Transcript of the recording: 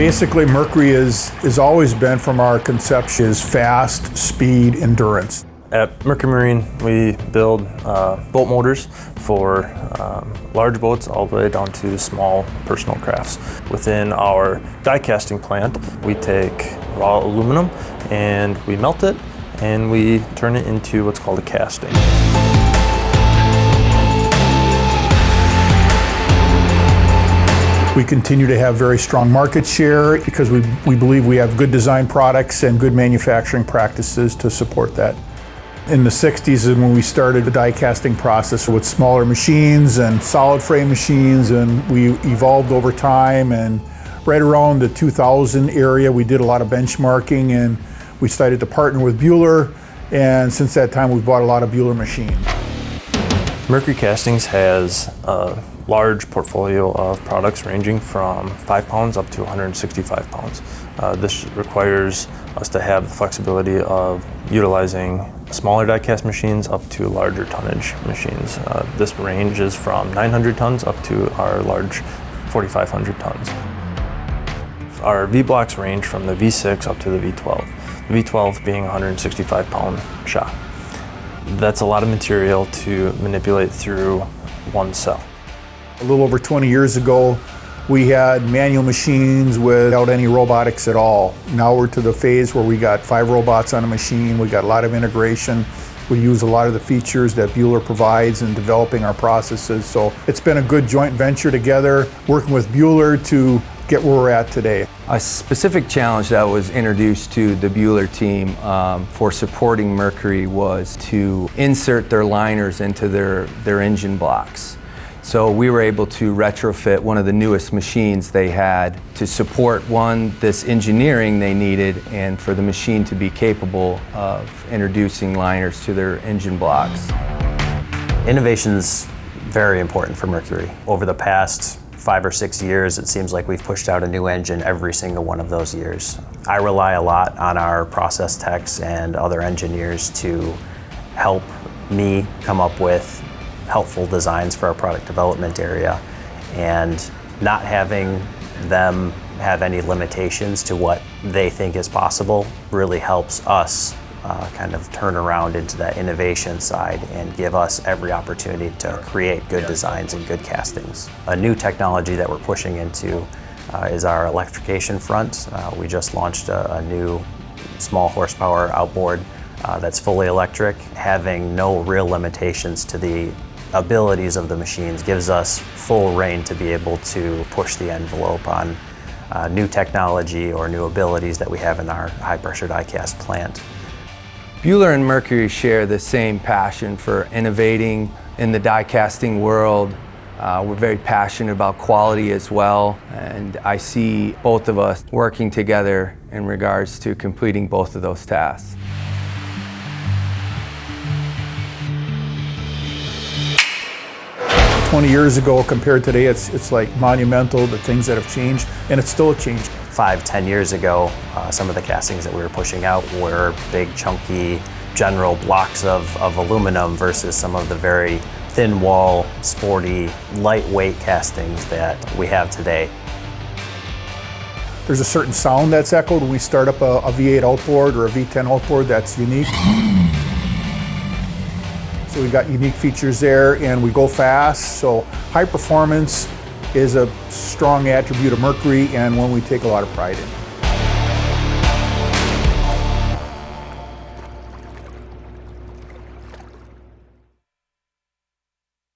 Basically, Mercury has always been, from our conception, is fast, speed, endurance. At Mercury Marine, we build boat motors for large boats all the way down to small personal crafts. Within our die casting plant, we take raw aluminum and we melt it and we turn it into what's called a casting. We continue to have very strong market share because we believe we have good design products and good manufacturing practices to support that. In the 60s is when we started the die casting process with smaller machines and solid frame machines, and we evolved over time, and right around the 2000 area we did a lot of benchmarking and we started to partner with Buehler, and since that time we've bought a lot of Buehler machines. Mercury Castings has a large portfolio of products ranging from 5 pounds up to 165 pounds. This requires us to have the flexibility of utilizing smaller die cast machines up to larger tonnage machines. This ranges from 900 tons up to our large 4,500 tons. Our V-blocks range from the V6 up to the V12. The V12 being a 165 pound shop. That's a lot of material to manipulate through one cell. A little over 20 years ago, we had manual machines without any robotics at all. Now we're to the phase where we got 5 robots on a machine. We got a lot of integration. We use a lot of the features that Buehler provides in developing our processes. So it's been a good joint venture together, working with Buehler to get where we're at today. A specific challenge that was introduced to the Buehler team for supporting Mercury was to insert their liners into their engine blocks. So we were able to retrofit one of the newest machines they had to support, one, this engineering they needed, and for the machine to be capable of introducing liners to their engine blocks. Innovation's very important for Mercury. Over the past 5 or 6 years, it seems like we've pushed out a new engine every single one of those years. I rely a lot on our process techs and other engineers to help me come up with helpful designs for our product development area, and not having them have any limitations to what they think is possible really helps us kind of turn around into that innovation side and give us every opportunity to create good designs and good castings. A new technology that we're pushing into is our electrification front. We just launched a new small horsepower outboard that's fully electric. Having no real limitations to the abilities of the machines gives us full reign to be able to push the envelope on new technology or new abilities that we have in our high pressure die cast plant. Buehler and Mercury share the same passion for innovating in the die casting world. We're very passionate about quality as well, and I see both of us working together in regards to completing both of those tasks. "20 years ago compared to today, it's like monumental, the things that have changed, and it's still a change. 5-10 years ago, some of the castings that we were pushing out were big, chunky, general blocks of aluminum versus some of the very thin wall, sporty, lightweight castings that we have today. There's a certain sound that's echoed when we start up a V8 outboard or a V10 outboard that's unique. So we've got unique features there, and we go fast, so high performance is a strong attribute of Mercury and one we take a lot of pride in.